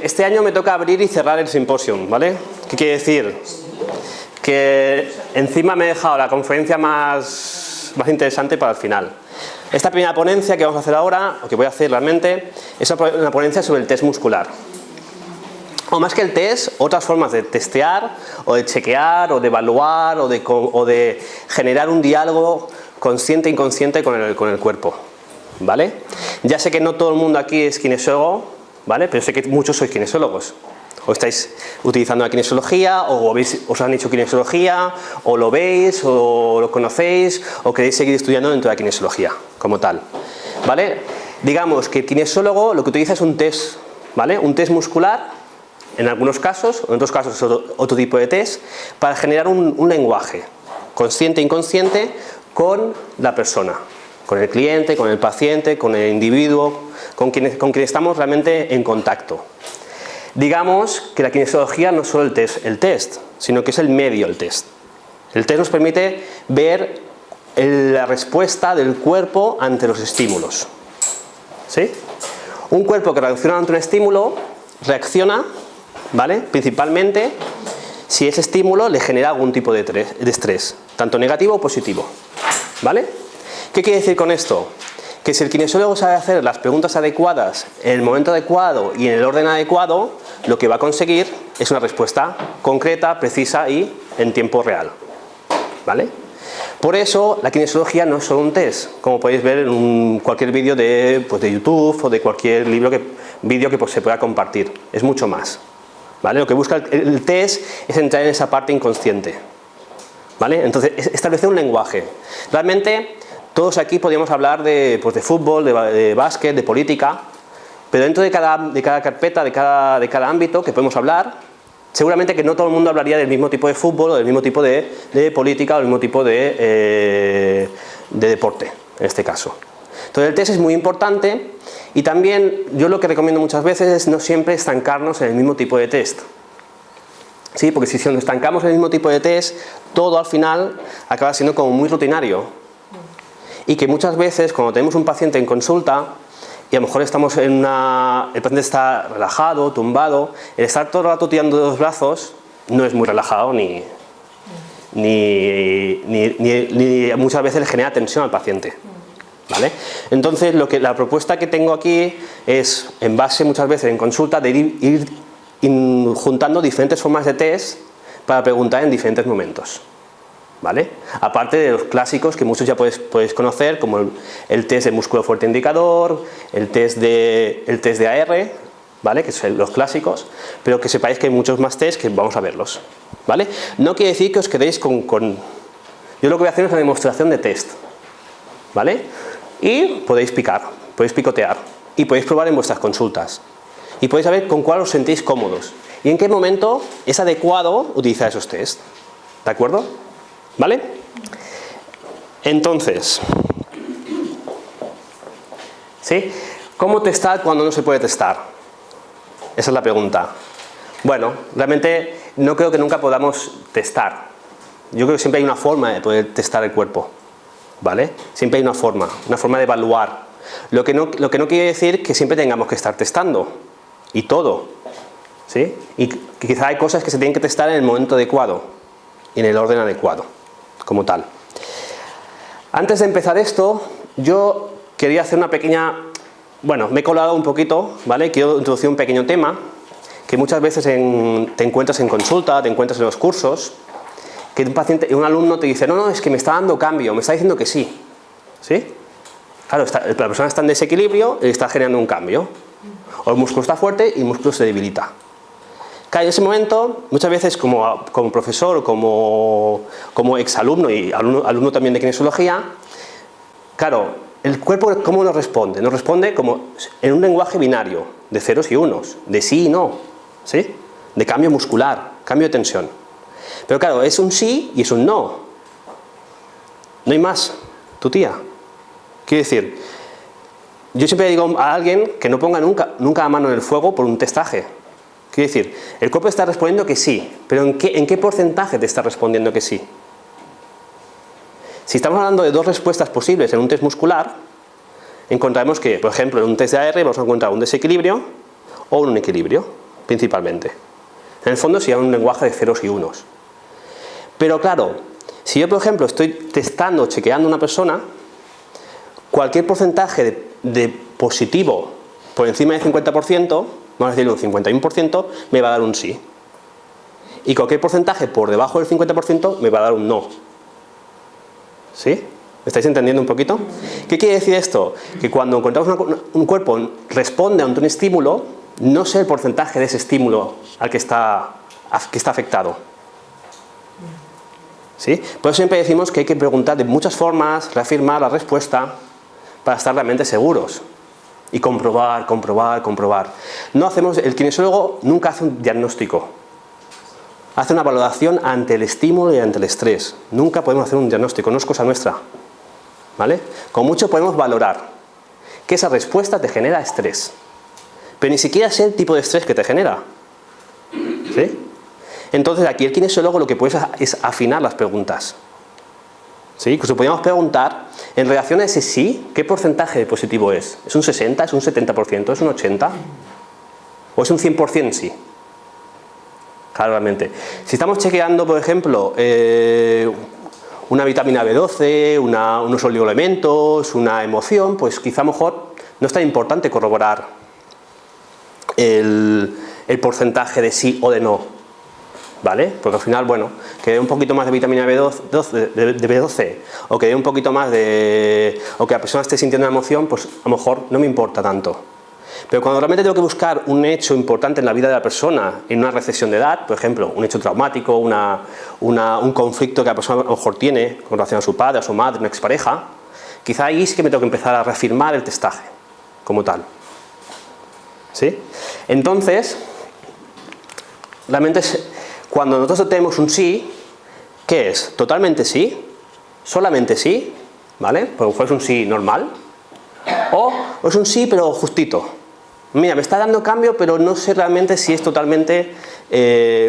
Este año me toca abrir y cerrar el simposium, ¿vale? ¿Qué quiere decir? Que encima me he dejado la conferencia más interesante para el final. Esta primera ponencia que vamos a hacer ahora, o que voy a hacer realmente, es una ponencia sobre el test muscular. O más que el test, otras formas de testear, o de chequear, o de evaluar, o de generar un diálogo consciente e inconsciente con el cuerpo, ¿vale? Ya sé que no todo el mundo aquí es kinesiólogo, ¿vale? Pero sé que muchos sois kinesiólogos. O estáis utilizando la kinesiología, o os han hecho kinesiología, o lo veis, o lo conocéis, o queréis seguir estudiando dentro de la kinesiología, como tal, ¿vale? Digamos que el kinesiólogo lo que utiliza es un test, ¿vale? Un test muscular, en algunos casos, o en otros casos otro tipo de test, para generar un lenguaje consciente e inconsciente con la persona, con el cliente, con el paciente, con el individuo, con quien estamos realmente en contacto. Digamos que la kinesiología no es solo el test, sino que es el medio del test. El test nos permite ver la respuesta del cuerpo ante los estímulos, ¿sí? Un cuerpo que reacciona ante un estímulo reacciona, ¿vale? Principalmente si ese estímulo le genera algún tipo de estrés, tanto negativo o positivo, ¿vale? ¿Qué quiere decir con esto? Que si el kinesiólogo sabe hacer las preguntas adecuadas en el momento adecuado y en el orden adecuado, lo que va a conseguir es una respuesta concreta, precisa y en tiempo real, ¿vale? Por eso la kinesiología no es solo un test, como podéis ver en cualquier vídeo de YouTube o de cualquier vídeo que se pueda compartir. Es mucho más, ¿vale? Lo que busca el test es entrar en esa parte inconsciente, ¿vale? Entonces, establecer un lenguaje. Realmente, todos aquí podríamos hablar de fútbol, de básquet, de política, pero dentro de cada carpeta, de cada ámbito que podemos hablar, seguramente que no todo el mundo hablaría del mismo tipo de fútbol o del mismo tipo de política o del mismo tipo de deporte, en este caso. Entonces el test es muy importante y también yo lo que recomiendo muchas veces es no siempre estancarnos en el mismo tipo de test. ¿Sí? Porque si nos estancamos en el mismo tipo de test, todo al final acaba siendo como muy rutinario. Y que muchas veces cuando tenemos un paciente en consulta y a lo mejor estamos el paciente está relajado, tumbado, el estar todo el rato tirando de los brazos no es muy relajado ni muchas veces le genera tensión al paciente, ¿vale? Entonces la propuesta que tengo aquí es, en base muchas veces en consulta, de ir juntando diferentes formas de test para preguntar en diferentes momentos, ¿vale? Aparte de los clásicos que muchos ya podéis conocer, como el test de músculo fuerte indicador, el test de AR, ¿vale? Que son los clásicos, pero que sepáis que hay muchos más test que vamos a verlos, ¿vale? No quiere decir que os quedéis con... Yo lo que voy a hacer es una demostración de test, ¿vale? Y podéis picar, podéis picotear y podéis probar en vuestras consultas y podéis saber con cuál os sentís cómodos y en qué momento es adecuado utilizar esos test, ¿de acuerdo? ¿Vale? Entonces, ¿sí? ¿Cómo testar cuando no se puede testar? Esa es la pregunta. Bueno, realmente no creo que nunca podamos testar. Yo creo que siempre hay una forma de poder testar el cuerpo, ¿vale? Siempre hay una forma de evaluar. Lo que no quiere decir que siempre tengamos que estar testando, y todo, ¿sí? Y que quizá hay cosas que se tienen que testar en el momento adecuado y en el orden adecuado, como tal. Antes de empezar esto, yo quería hacer una pequeña... Bueno, me he colado un poquito, ¿vale? Quiero introducir un pequeño tema que muchas veces te encuentras en consulta, te encuentras en los cursos, que un alumno te dice, no, es que me está dando cambio, me está diciendo que sí, ¿sí? Claro, la persona está en desequilibrio y está generando un cambio. O el músculo está fuerte y el músculo se debilita. Claro, en ese momento, muchas veces como profesor o como exalumno y alumno también de kinesiología, claro, el cuerpo ¿cómo nos responde? Nos responde como en un lenguaje binario, de ceros y unos, de sí y no, ¿sí? De cambio muscular, cambio de tensión. Pero claro, es un sí y es un no. No hay más, tu tía. Quiere decir, yo siempre digo a alguien que no ponga nunca la mano en el fuego por un testaje. Quiere decir, el cuerpo está respondiendo que sí, pero ¿en qué porcentaje te está respondiendo que sí? Si estamos hablando de dos respuestas posibles en un test muscular, encontraremos que, por ejemplo, en un test de AR vamos a encontrar un desequilibrio o en un equilibrio, principalmente. En el fondo sería un lenguaje de ceros y unos. Pero claro, si yo por ejemplo estoy testando, chequeando a una persona, cualquier porcentaje de positivo por encima del 50%, vamos a decirlo un 51%, me va a dar un sí. Y cualquier porcentaje por debajo del 50% me va a dar un no. ¿Sí? ¿Me estáis entendiendo un poquito? ¿Qué quiere decir esto? Que cuando encontramos un cuerpo responde ante un estímulo, no sé el porcentaje de ese estímulo al que está afectado. ¿Sí? Por eso siempre decimos que hay que preguntar de muchas formas, reafirmar la respuesta para estar realmente seguros. Y comprobar. El kinesiólogo nunca hace un diagnóstico. Hace una valoración ante el estímulo y ante el estrés. Nunca podemos hacer un diagnóstico, no es cosa nuestra. ¿Vale? Con mucho podemos valorar que esa respuesta te genera estrés. Pero ni siquiera sé el tipo de estrés que te genera. ¿Sí? Entonces aquí el kinesiólogo lo que puede es afinar las preguntas. ¿Sí? Incluso podríamos preguntar, en relación a ese sí, ¿qué porcentaje de positivo es? ¿Es un 60? ¿Es un 70%? ¿Es un 80%? ¿O es un 100% sí? Claramente. Si estamos chequeando, por ejemplo, una vitamina B12, unos oligoelementos, una emoción, pues quizá a lo mejor no es tan importante corroborar el porcentaje de sí o de no. ¿Vale? Porque al final, bueno, que dé un poquito más de vitamina B12 o que dé un poquito más o que la persona esté sintiendo una emoción, pues a lo mejor no me importa tanto. Pero cuando realmente tengo que buscar un hecho importante en la vida de la persona, en una recesión de edad, por ejemplo, un hecho traumático, un conflicto que la persona a lo mejor tiene con relación a su padre, a su madre, una expareja, quizá ahí sí que me tengo que empezar a reafirmar el testaje como tal. ¿Sí? Entonces, realmente cuando nosotros tenemos un sí, ¿qué es? ¿Totalmente sí? ¿Solamente sí? ¿Vale? Pues es un sí normal. O es un sí pero justito. Mira, me está dando cambio pero no sé realmente si es totalmente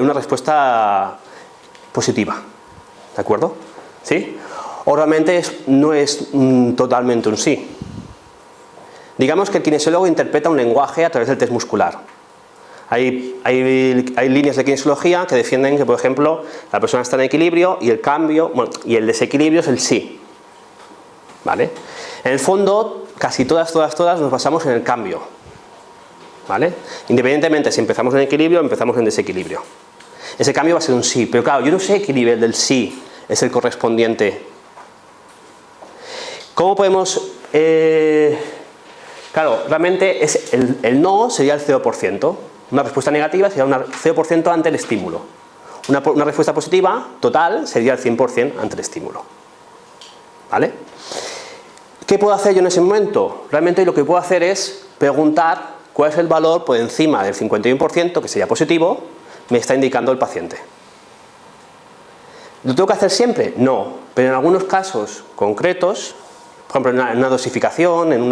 una respuesta positiva. ¿De acuerdo? ¿Sí? O realmente no es totalmente un sí. Digamos que el kinesiólogo interpreta un lenguaje a través del test muscular. Hay líneas de kinesiología que defienden que, por ejemplo, la persona está en equilibrio y el cambio, bueno, y el desequilibrio es el sí. ¿Vale? En el fondo, casi todas nos basamos en el cambio. ¿Vale? Independientemente si empezamos en equilibrio o empezamos en desequilibrio. Ese cambio va a ser un sí, pero claro, yo no sé qué nivel del sí es el correspondiente. ¿Cómo podemos...? Claro, realmente el no sería el 0%. Una respuesta negativa sería un 0% ante el estímulo. Una respuesta positiva, total, sería el 100% ante el estímulo. ¿Vale? ¿Qué puedo hacer yo en ese momento? Realmente lo que puedo hacer es preguntar cuál es el valor por encima del 51%, que sería positivo, me está indicando el paciente. ¿Lo tengo que hacer siempre? No, pero en algunos casos concretos, por ejemplo en una dosificación, en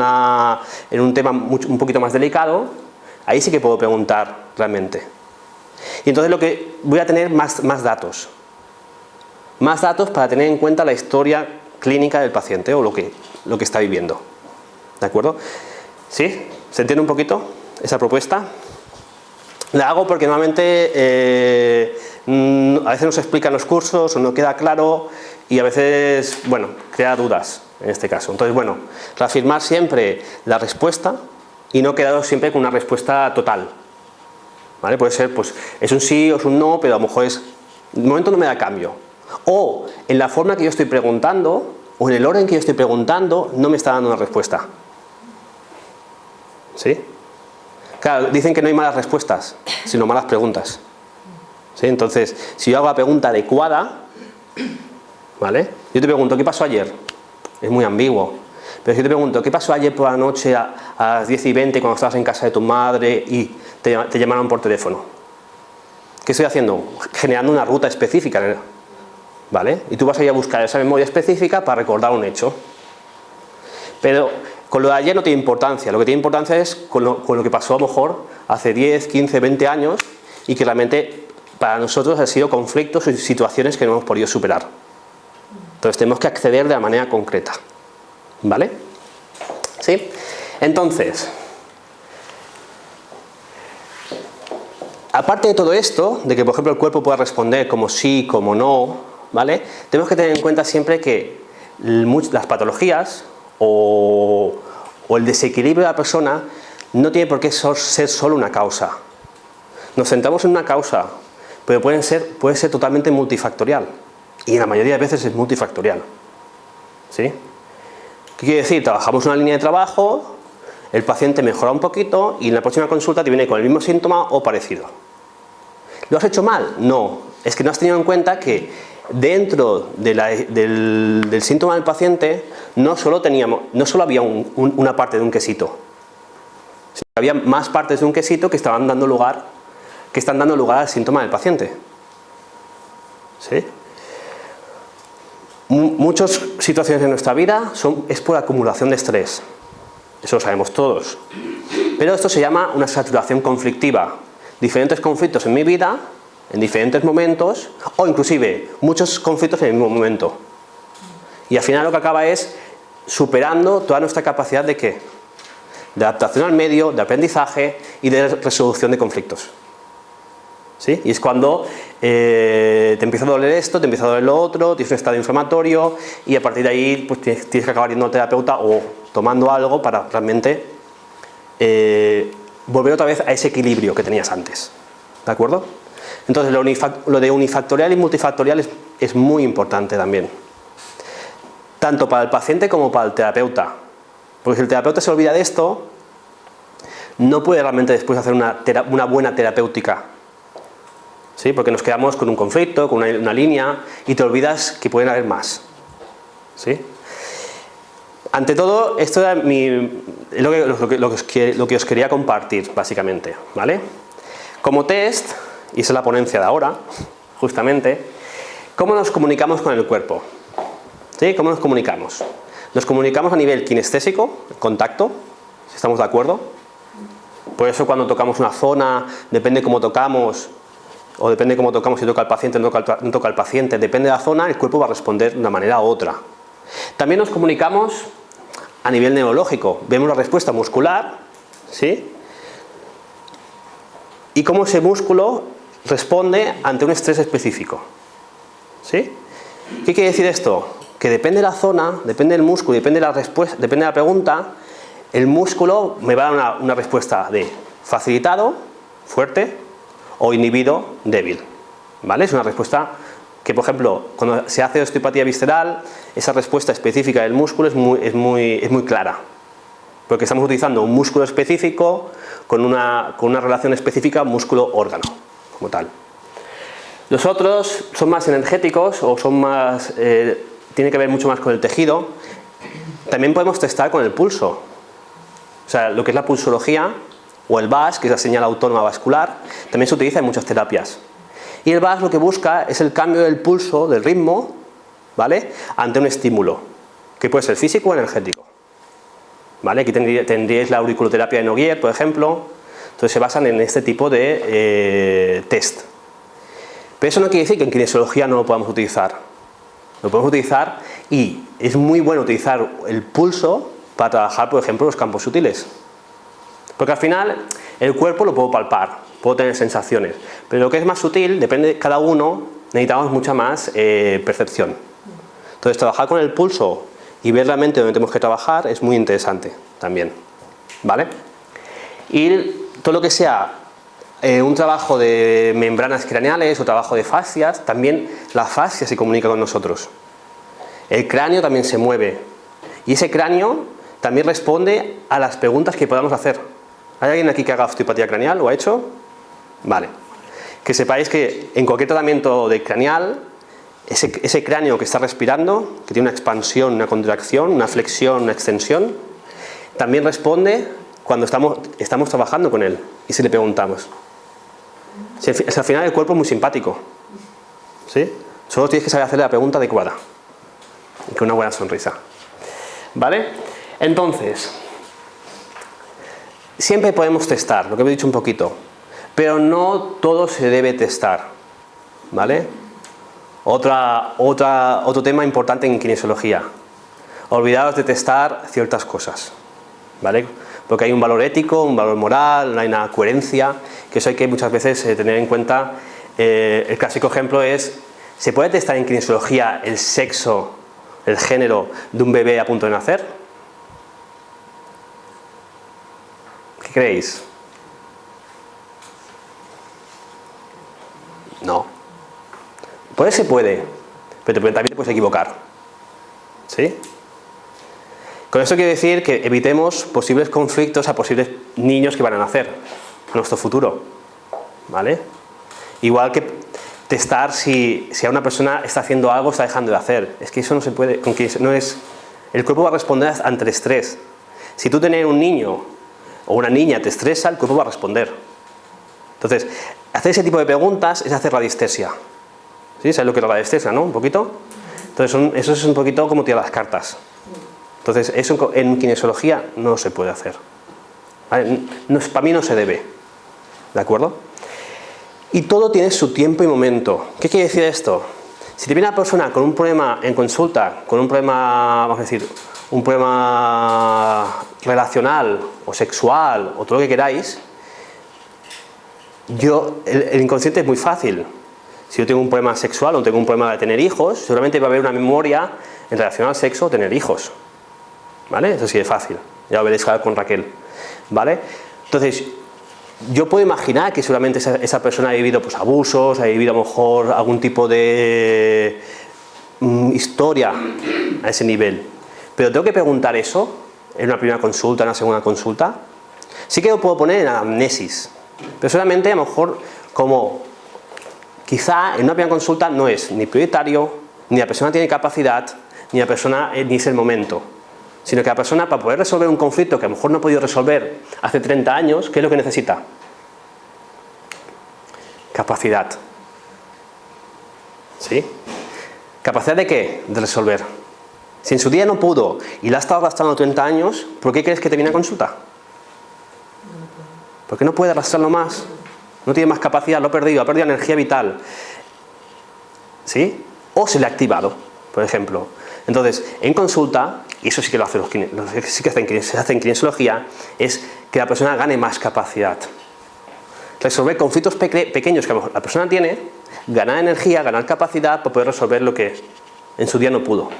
un tema un poquito más delicado, ahí sí que puedo preguntar realmente. Y entonces voy a tener más datos. Más datos para tener en cuenta la historia clínica del paciente o lo que está viviendo. ¿De acuerdo? ¿Sí? ¿Se entiende un poquito esa propuesta? La hago porque normalmente a veces no se explican los cursos o no queda claro y a veces, bueno, crea dudas en este caso. Entonces, bueno, reafirmar siempre la respuesta y no quedaros siempre con una respuesta total. ¿Vale? Puede ser, pues, es un sí o es un no, pero a lo mejor de momento no me da cambio. O en la forma que yo estoy preguntando, o en el orden que yo estoy preguntando, no me está dando una respuesta. ¿Sí? Claro, dicen que no hay malas respuestas, sino malas preguntas. ¿Sí? Entonces, si yo hago la pregunta adecuada, ¿vale? Yo te pregunto, ¿qué pasó ayer? Es muy ambiguo. Pero si yo te pregunto, ¿qué pasó ayer por la noche a las 10:20 cuando estabas en casa de tu madre y te llamaron por teléfono? ¿Qué estoy haciendo? Generando una ruta específica, ¿vale? Y tú vas a ir a buscar esa memoria específica para recordar un hecho. Pero con lo de ayer no tiene importancia. Lo que tiene importancia es con lo que pasó a lo mejor hace 10, 15, 20 años y que realmente para nosotros han sido conflictos y situaciones que no hemos podido superar. Entonces tenemos que acceder de la manera concreta. ¿Vale? ¿Sí? Entonces, Aparte de todo esto, de que por ejemplo el cuerpo pueda responder como sí, como no, ¿vale? Tenemos que tener en cuenta siempre que las patologías o el desequilibrio de la persona no tiene por qué ser solo una causa. Nos centramos en una causa, pero puede ser totalmente multifactorial. Y en la mayoría de veces es multifactorial. ¿Sí? ¿Qué quiere decir? Trabajamos una línea de trabajo, el paciente mejora un poquito y en la próxima consulta te viene con el mismo síntoma o parecido. ¿Lo has hecho mal? No. Es que no has tenido en cuenta que dentro del síntoma del paciente no solo había una parte de un quesito. Había más partes de un quesito que están dando lugar al síntoma del paciente. ¿Sí? Muchas situaciones en nuestra vida es por acumulación de estrés. Eso lo sabemos todos. Pero esto se llama una saturación conflictiva. Diferentes conflictos en mi vida, en diferentes momentos, o inclusive muchos conflictos en el mismo momento. Y al final lo que acaba es superando toda nuestra capacidad de ¿qué? De adaptación al medio, de aprendizaje y de resolución de conflictos. ¿Sí? Y es cuando te empieza a doler esto, te empieza a doler lo otro, tienes un estado inflamatorio y a partir de ahí pues, tienes que acabar yendo al terapeuta o tomando algo para realmente volver otra vez a ese equilibrio que tenías antes. ¿De acuerdo? Entonces lo de unifactorial y multifactorial es muy importante también. Tanto para el paciente como para el terapeuta. Porque si el terapeuta se olvida de esto, no puede realmente después hacer una buena terapéutica. ¿Sí? Porque nos quedamos con un conflicto, con una línea y te olvidas que pueden haber más. ¿Sí? Ante todo, esto era lo que os quería compartir, básicamente. ¿Vale? Como test, y esa es la ponencia de ahora, justamente, ¿cómo nos comunicamos con el cuerpo? ¿Sí? ¿Cómo nos comunicamos? Nos comunicamos a nivel kinestésico, contacto, si estamos de acuerdo. Por eso cuando tocamos una zona, depende cómo tocamos, o depende cómo tocamos, si toca al paciente o no toca al paciente, depende de la zona, el cuerpo va a responder de una manera u otra. También nos comunicamos a nivel neurológico, vemos la respuesta muscular, ¿sí? Y cómo ese músculo responde ante un estrés específico. ¿Sí? ¿Qué quiere decir esto? Que depende de la zona, depende del músculo, depende de la respuesta, depende de la pregunta, el músculo me va a dar una respuesta de facilitado, fuerte, o inhibido, débil. ¿Vale? Es una respuesta que, por ejemplo, cuando se hace osteopatía visceral, esa respuesta específica del músculo es muy clara. Porque estamos utilizando un músculo específico con una relación específica músculo-órgano, como tal. Los otros son más energéticos o son más... tiene que ver mucho más con el tejido. También podemos testar con el pulso. O sea, lo que es la pulsología o el VAS, que es la señal autónoma vascular, también se utiliza en muchas terapias. Y el VAS lo que busca es el cambio del pulso, del ritmo, ¿vale? Ante un estímulo, que puede ser físico o energético. ¿Vale? Aquí tendríais la auriculoterapia de Noguier, por ejemplo. Entonces se basan en este tipo de test. Pero eso no quiere decir que en kinesiología no lo podamos utilizar. Lo podemos utilizar y es muy bueno utilizar el pulso para trabajar, por ejemplo, los campos sutiles. Porque al final el cuerpo lo puedo palpar, puedo tener sensaciones, pero lo que es más sutil, depende de cada uno, necesitamos mucha más percepción. Entonces trabajar con el pulso y ver realmente dónde tenemos que trabajar es muy interesante también. ¿Vale? Y todo lo que sea un trabajo de membranas craneales o trabajo de fascias, también la fascia se comunica con nosotros. El cráneo también se mueve y ese cráneo también responde a las preguntas que podamos hacer. ¿Hay alguien aquí que haga osteopatía craneal? ¿Lo ha hecho? Vale. Que sepáis que en cualquier tratamiento de craneal, ese cráneo que está respirando, que tiene una expansión, una contracción, una flexión, una extensión, también responde cuando estamos trabajando con él y si le preguntamos. Al final el cuerpo es muy simpático. ¿Sí? Solo tienes que saber hacerle la pregunta adecuada y con una buena sonrisa. ¿Vale? Entonces, siempre podemos testar, lo que he dicho un poquito, pero no todo se debe testar. ¿Vale? Otro tema importante en kinesiología. Olvidaos de testar ciertas cosas. ¿Vale? porque hay un valor ético, un valor moral, no hay una coherencia, que eso hay que muchas veces tener en cuenta. El clásico ejemplo es, ¿se puede testar en kinesiología el sexo, el género de un bebé a punto de nacer? ¿Qué creéis? No. Pues se puede, pero también te puedes equivocar. ¿Sí? Con esto quiero decir que evitemos posibles conflictos a posibles niños que van a nacer en nuestro futuro. ¿Vale? Igual que testar si a una persona está haciendo algo o está dejando de hacer. Es que eso no se puede, no es, el cuerpo va a responder ante el estrés. Si tú tener un niño o una niña te estresa, el cuerpo va a responder. Entonces, hacer ese tipo de preguntas es hacer radiestesia. ¿Sí? ¿Sabes lo que es la radiestesia, no? Un poquito. Entonces, eso es un poquito como tirar las cartas. Entonces, eso en kinesiología no se puede hacer. ¿Vale? Para mí no se debe. ¿De acuerdo? Y todo tiene su tiempo y momento. ¿Qué quiere decir esto? Si te viene una persona con un problema en consulta, con un problema, vamos a decir, un problema relacional o sexual o todo lo que queráis, el inconsciente es muy fácil. Si yo tengo un problema sexual o tengo un problema de tener hijos, seguramente va a haber una memoria en relación al sexo o tener hijos. ¿Vale? Eso sí es fácil. Ya lo veréis con Raquel. ¿Vale? Entonces, yo puedo imaginar que seguramente esa persona ha vivido pues, abusos, ha vivido a lo mejor algún tipo de historia a ese nivel. Pero tengo que preguntar eso en una primera consulta, en una segunda consulta. Sí que lo puedo poner en anamnesis. Pero solamente a lo mejor como quizá en una primera consulta no es ni prioritario, ni la persona tiene capacidad, ni la persona ni es el momento. Sino que la persona, para poder resolver un conflicto que a lo mejor no ha podido resolver hace 30 años, ¿qué es lo que necesita? Capacidad. ¿Sí? ¿Capacidad de qué? De resolver. Si en su día no pudo y la ha estado arrastrando 30 años, ¿por qué crees que te viene a consulta? Porque no puede arrastrarlo más. No tiene más capacidad, lo ha perdido energía vital. ¿Sí? O se le ha activado, por ejemplo. Entonces, en consulta, y eso sí que lo hacen sí que se hace en kinesiología, es que la persona gane más capacidad. Resolver conflictos pequeños que la persona tiene, ganar energía, ganar capacidad para poder resolver lo que en su día no pudo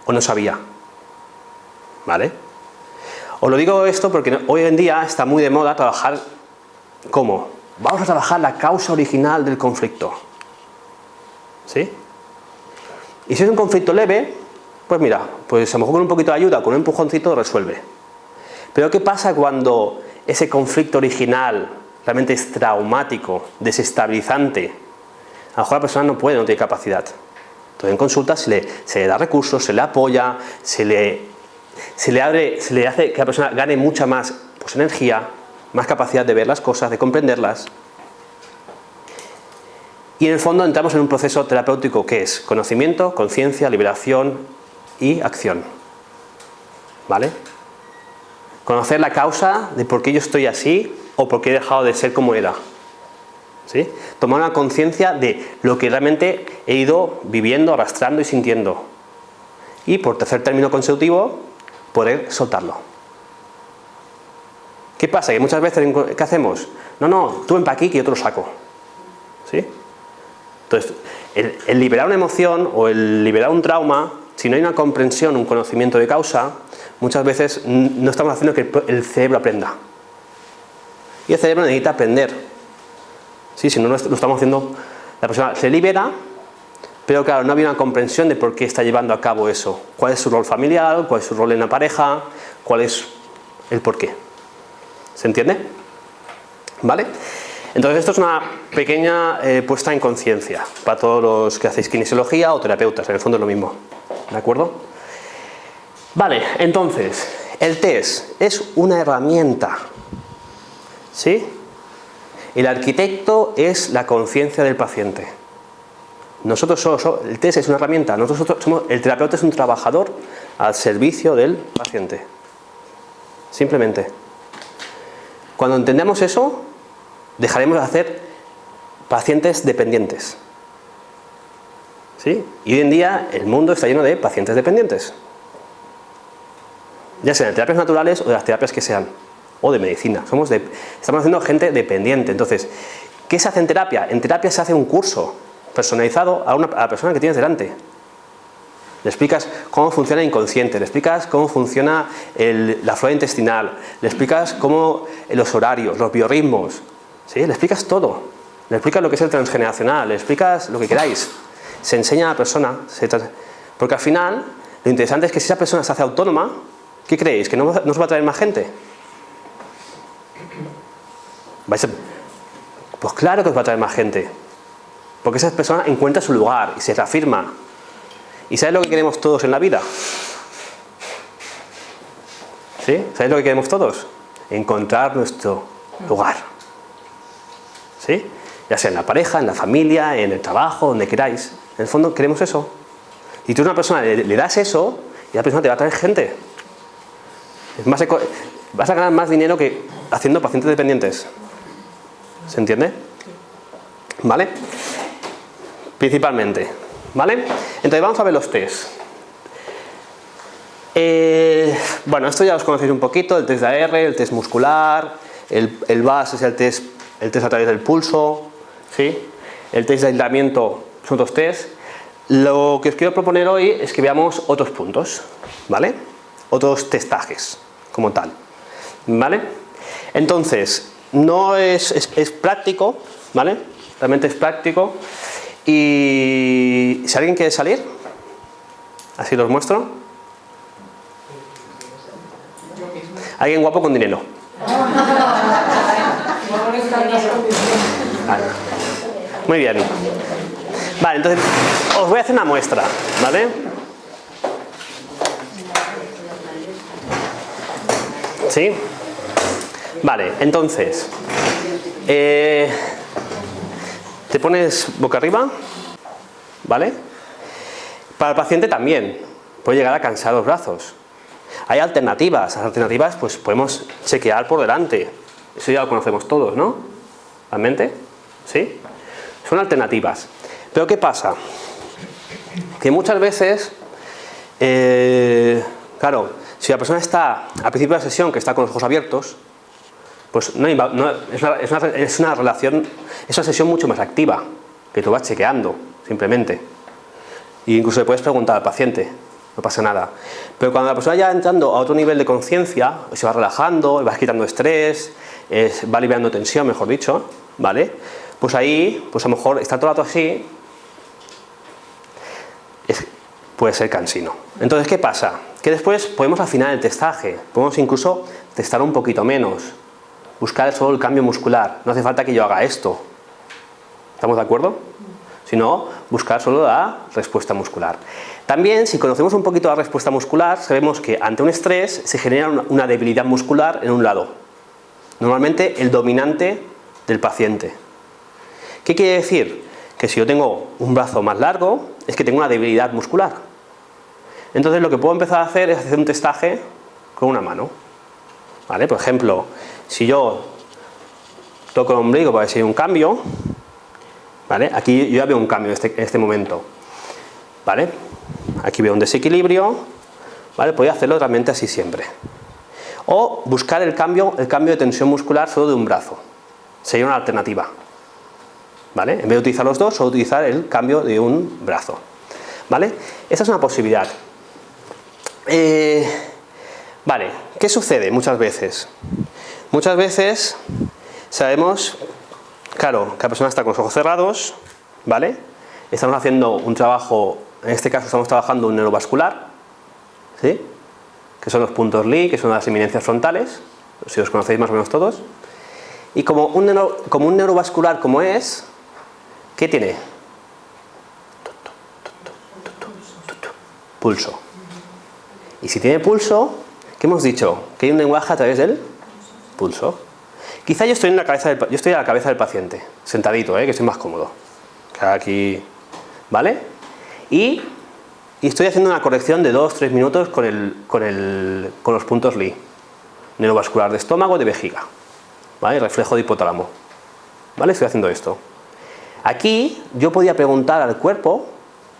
o no sabía. ¿Vale? Os lo digo esto porque hoy en día está muy de moda trabajar ¿cómo? Vamos a trabajar la causa original del conflicto. ¿Sí? Y si es un conflicto leve, pues mira, pues a lo mejor con un poquito de ayuda, con un empujoncito resuelve. Pero ¿qué pasa cuando ese conflicto original realmente es traumático, desestabilizante? A lo mejor la persona no puede, no tiene capacidad. Entonces en consulta se le da recursos, se le apoya, se le hace que la persona gane mucha más pues, energía, más capacidad de ver las cosas, de comprenderlas. Y en el fondo entramos en un proceso terapéutico que es conocimiento, conciencia, liberación y acción. ¿Vale? Conocer la causa de por qué yo estoy así o por qué he dejado de ser como era. ¿Sí? Tomar una conciencia de lo que realmente he ido viviendo, arrastrando y sintiendo. Y por tercer término consecutivo, poder soltarlo. ¿Qué pasa? Que muchas veces, ¿qué hacemos? No, tú ven para aquí que yo te lo saco. ¿Sí? Entonces, el liberar una emoción o el liberar un trauma, si no hay una comprensión, un conocimiento de causa, muchas veces no estamos haciendo que el cerebro aprenda. Y el cerebro necesita aprender. ¿Sí? Si no lo estamos haciendo, la persona se libera, pero claro, no había una comprensión de por qué está llevando a cabo eso. ¿Cuál es su rol familiar? ¿Cuál es su rol en la pareja? ¿Cuál es el por qué? ¿Se entiende? ¿Vale? Entonces esto es una pequeña puesta en conciencia para todos los que hacéis kinesiología o terapeutas, en el fondo es lo mismo. ¿De acuerdo? Vale, entonces, el test es una herramienta. ¿Sí? El arquitecto es la conciencia del paciente. El test es una herramienta, el terapeuta es un trabajador al servicio del paciente. Simplemente. Cuando entendemos eso, dejaremos de hacer pacientes dependientes. ¿Sí? Y hoy en día el mundo está lleno de pacientes dependientes. Ya sean terapias naturales o de las terapias que sean, o de medicina. Estamos haciendo gente dependiente. Entonces, ¿qué se hace en terapia? En terapia se hace un curso personalizado a la persona que tienes delante. Le explicas cómo funciona el inconsciente, le explicas cómo funciona la flora intestinal, le explicas cómo los horarios, los biorritmos, ¿sí? Le explicas todo. Le explicas lo que es el transgeneracional, le explicas lo que queráis. Se enseña a la persona, porque al final lo interesante es que si esa persona se hace autónoma, ¿qué creéis? ¿Que no os va a traer más gente? Pues claro que os va a traer más gente, porque esa persona encuentra su lugar y se reafirma. ¿Y sabéis lo que queremos todos en la vida? ¿Sí? ¿Sabéis lo que queremos todos? Encontrar nuestro lugar. ¿Sí? Ya sea en la pareja, en la familia, en el trabajo, donde queráis. En el fondo queremos eso. Y tú a una persona le das eso y la persona te va a traer gente. Vas a ganar más dinero que haciendo pacientes dependientes. ¿Se entiende? ¿Vale? Principalmente. ¿Vale? Entonces vamos a ver los test. Bueno, esto ya los conocéis un poquito, el test de AR, el test muscular, el VAS es el test a través del pulso, ¿sí? El test de aislamiento son otros test. Lo que os quiero proponer hoy es que veamos otros puntos, ¿vale? Otros testajes, como tal, ¿vale? Entonces, no es práctico, ¿vale? Realmente es práctico. Y si alguien quiere salir, así los muestro. Alguien guapo con dinero. Vale. Muy bien. Vale, entonces os voy a hacer una muestra, ¿vale? ¿Sí? Vale, entonces te pones boca arriba, ¿vale? Para el paciente también puede llegar a cansar los brazos. Hay alternativas. Las alternativas pues podemos chequear por delante. Eso ya lo conocemos todos, ¿no? ¿Realmente? ¿Sí? Son alternativas. Pero ¿qué pasa? Que muchas veces, claro, si la persona está al principio de la sesión que está con los ojos abiertos, pues es una relación, es una sesión mucho más activa, que tú vas chequeando, simplemente. E incluso le puedes preguntar al paciente, no pasa nada. Pero cuando la persona ya va entrando a otro nivel de conciencia, se va relajando, va quitando estrés, va liberando tensión, mejor dicho, ¿vale? Pues ahí, pues a lo mejor estar todo el rato así, puede ser cansino. Entonces, ¿qué pasa? Que después podemos afinar el testaje, podemos incluso testar un poquito menos, buscar solo el cambio muscular. No hace falta que yo haga esto. ¿Estamos de acuerdo? Sino buscar solo la respuesta muscular. También, si conocemos un poquito la respuesta muscular, sabemos que ante un estrés se genera una debilidad muscular en un lado. Normalmente el dominante del paciente. ¿Qué quiere decir? Que si yo tengo un brazo más largo, es que tengo una debilidad muscular. Entonces lo que puedo empezar a hacer es hacer un testaje con una mano. ¿Vale? Por ejemplo, si yo toco el ombligo para ver si hay un cambio, ¿vale? Aquí yo ya veo un cambio en este momento, ¿vale? Aquí veo un desequilibrio, ¿vale? Podría hacerlo realmente así siempre. O buscar el cambio de tensión muscular solo de un brazo. Sería una alternativa, ¿vale? En vez de utilizar los dos, solo utilizar el cambio de un brazo, ¿vale? Esa es una posibilidad. Vale, ¿qué sucede muchas veces? Muchas veces sabemos, claro, que la persona está con los ojos cerrados, ¿vale? Estamos haciendo un trabajo, en este caso estamos trabajando un neurovascular, ¿sí? Que son los puntos Lee, que son las eminencias frontales, si los conocéis más o menos todos. Y como un neurovascular como es, ¿qué tiene? Pulso. Y si tiene pulso, ¿qué hemos dicho? Que hay un lenguaje a través del pulso. Quizá yo estoy a la cabeza del paciente, sentadito, que estoy más cómodo. Aquí, ¿vale? Y estoy haciendo una corrección de 2-3 minutos con los puntos Lee. Neurovascular de estómago, de vejiga, ¿vale? Reflejo de hipotálamo, ¿vale? Estoy haciendo esto. Aquí yo podía preguntar al cuerpo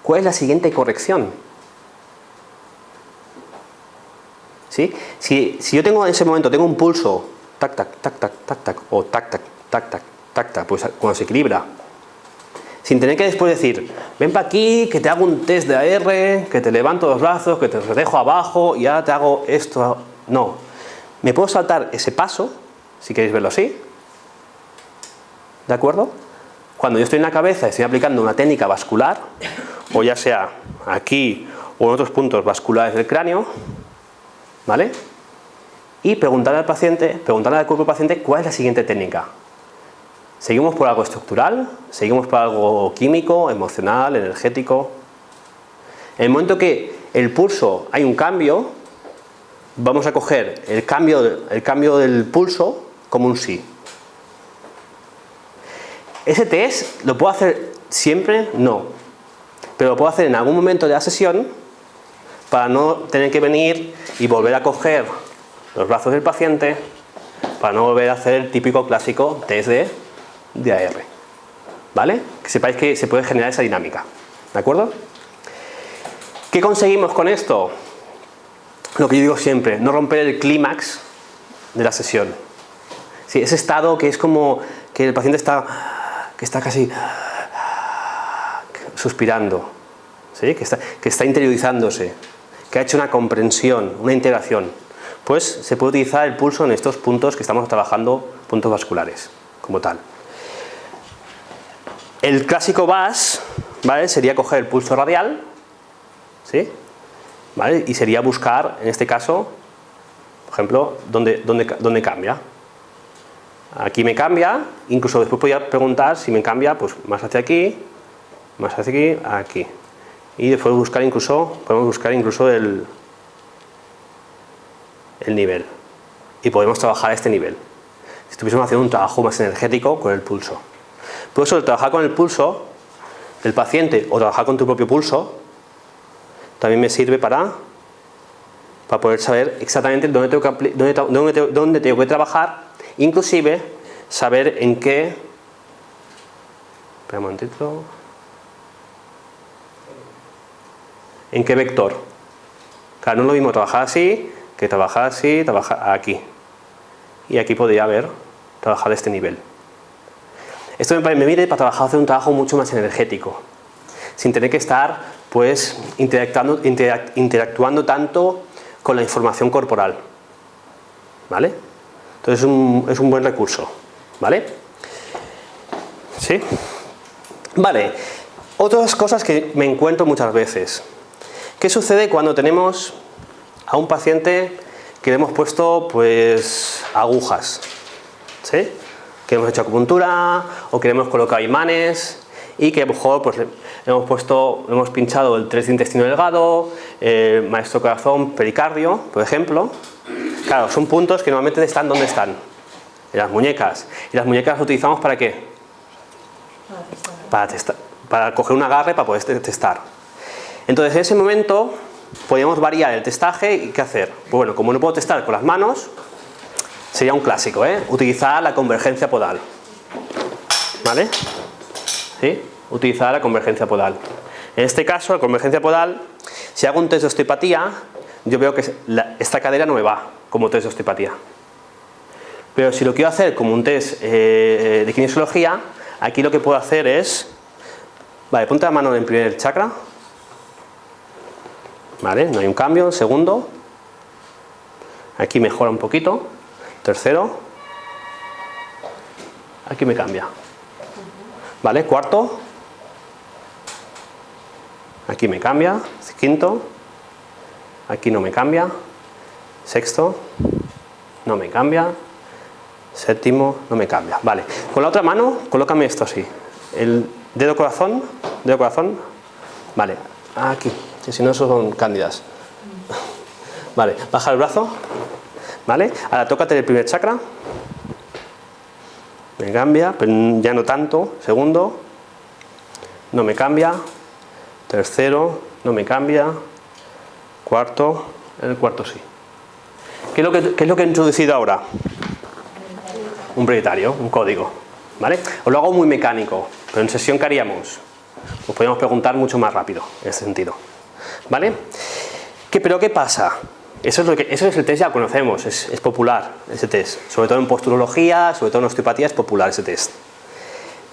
cuál es la siguiente corrección. ¿Sí? Si yo tengo en ese momento un pulso, tac, tac, tac, tac, tac, tac, o tac, tac, tac, tac, tac, tac, pues cuando se equilibra, sin tener que después decir, ven para aquí, que te hago un test de AR, que te levanto los brazos, que te los dejo abajo y ahora te hago esto. No, me puedo saltar ese paso, si queréis verlo así, ¿de acuerdo? Cuando yo estoy en la cabeza y estoy aplicando una técnica vascular, o ya sea aquí o en otros puntos vasculares del cráneo, ¿vale? Y preguntarle al cuerpo del paciente cuál es la siguiente técnica. ¿Seguimos por algo estructural? ¿Seguimos por algo químico, emocional, energético? En el momento que el pulso hay un cambio, vamos a coger el cambio del pulso como un sí. ¿Ese test lo puedo hacer siempre? No. Pero lo puedo hacer en algún momento de la sesión para no tener que venir y volver a coger los brazos del paciente, para no volver a hacer el típico clásico test de AR. ¿Vale? Que sepáis que se puede generar esa dinámica. ¿De acuerdo? ¿Qué conseguimos con esto? Lo que yo digo siempre, no romper el clímax de la sesión. Sí, ese estado que es como que el paciente está casi suspirando, ¿sí? que está interiorizándose, que ha hecho una comprensión, una integración. Pues se puede utilizar el pulso en estos puntos que estamos trabajando, puntos vasculares, como tal. El clásico VAS, ¿vale? Sería coger el pulso radial, ¿sí? ¿Vale? Y sería buscar, en este caso, por ejemplo, ¿dónde cambia? Aquí me cambia, incluso después podría preguntar si me cambia pues más hacia aquí, aquí. Y después podemos buscar incluso el nivel. Y podemos trabajar a este nivel. Si estuviésemos haciendo un trabajo más energético con el pulso. Por eso el trabajar con el pulso del paciente o trabajar con tu propio pulso también me sirve para poder saber exactamente dónde tengo que trabajar, inclusive saber en qué. Espera un momentito. ¿En qué vector? Claro, no es lo mismo trabajar así que trabajar así, trabajar aquí. Y aquí podría trabajar a este nivel. Esto me viene para hacer un trabajo mucho más energético, sin tener que estar pues interactuando tanto con la información corporal. ¿Vale? Entonces es un buen recurso. ¿Vale? ¿Sí? Vale. Otras cosas que me encuentro muchas veces. ¿Qué sucede cuando tenemos a un paciente que le hemos puesto pues agujas? ¿Sí? Que hemos hecho acupuntura o que le hemos colocado imanes y que a lo mejor pues, hemos pinchado el 3 de intestino delgado, maestro corazón, pericardio, por ejemplo. Claro, son puntos que normalmente están ¿dónde están? En las muñecas. ¿Y las muñecas las utilizamos para qué? Para testar, para coger un agarre para poder testar. Entonces en ese momento podríamos variar el testaje y ¿qué hacer? Pues bueno, como no puedo testar con las manos, sería un clásico, utilizar la convergencia podal. ¿Vale? ¿Sí? Utilizar la convergencia podal. En este caso, la convergencia podal, si hago un test de osteopatía, yo veo que esta cadera no me va como test de osteopatía. Pero si lo quiero hacer como un test de kinesiología, aquí lo que puedo hacer es, vale, ponte la mano en el primer chakra, vale, no hay un cambio, el segundo, aquí mejora un poquito, tercero, aquí me cambia, vale, cuarto, aquí me cambia, quinto, aquí no me cambia, sexto, no me cambia, séptimo, no me cambia. Vale, con la otra mano, colócame esto así. El dedo corazón, vale, aquí, que si no son cándidas. Vale, baja el brazo, vale, ahora tócate el primer chakra. Me cambia, pero ya no tanto. Segundo, no me cambia. Tercero, no me cambia. Cuarto, el cuarto sí. ¿Qué es lo que he introducido ahora? Un prioritario, un código, ¿vale? Os lo hago muy mecánico, pero en sesión ¿qué haríamos? Pues podríamos preguntar mucho más rápido, en ese sentido, ¿vale? ¿Pero qué pasa? Eso es el test, ya lo conocemos, es popular ese test. Sobre todo en posturología, sobre todo en osteopatía es popular ese test.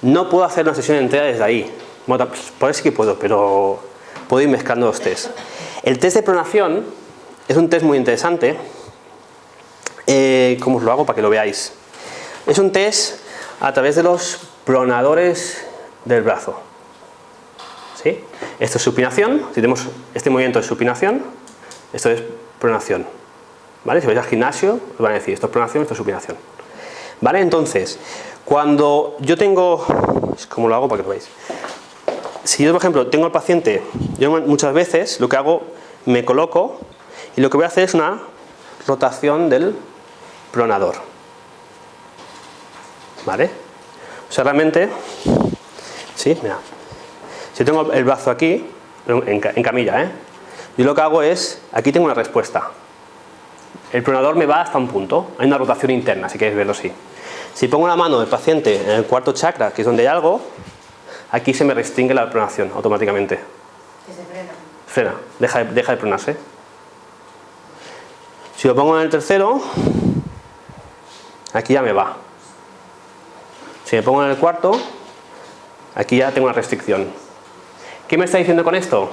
No puedo hacer una sesión entera desde ahí. Bueno, por eso sí que puedo, pero puedo ir mezclando los tests. El test de pronación es un test muy interesante. ¿Cómo os lo hago para que lo veáis? Es un test a través de los pronadores del brazo. ¿Sí? Esto es supinación. Si tenemos este movimiento de supinación, esto es pronación. ¿Vale? Si vais al gimnasio, os van a decir esto es pronación, esto es supinación. ¿Vale? Entonces, cuando yo tengo... ¿Cómo lo hago para que lo veáis? Si yo, por ejemplo, tengo al paciente, yo muchas veces lo que hago, me coloco y lo que voy a hacer es una rotación del pronador. ¿Vale? O sea, realmente, sí, mira, si yo tengo el brazo aquí, en camilla, yo lo que hago es, aquí tengo una respuesta. El pronador me va hasta un punto, hay una rotación interna, si queréis verlo así. Si pongo la mano del paciente en el cuarto chakra, que es donde hay algo, aquí se me restringe la pronación automáticamente. Que se frena. Frena, deja de pronarse. Si lo pongo en el tercero, aquí ya me va. Si me pongo en el cuarto, aquí ya tengo una restricción. ¿Qué me está diciendo con esto?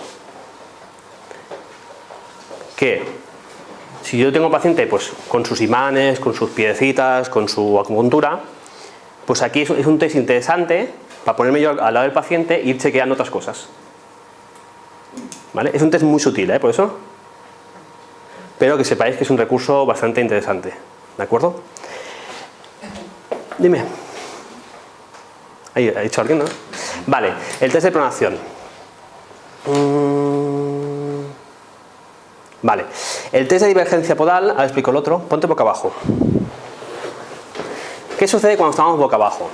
Que si yo tengo un paciente pues, con sus imanes, con sus piedecitas, con su acupuntura, pues aquí es un test interesante para ponerme yo al lado del paciente e ir chequeando otras cosas. ¿Vale? Es un test muy sutil, por eso. Pero que sepáis que es un recurso bastante interesante. ¿De acuerdo? Dime. Ahí ha dicho alguien, ¿no? Vale, el test de pronación. Vale, el test de divergencia podal, ahora explico el otro, ponte boca abajo. ¿Qué sucede cuando estamos boca abajo?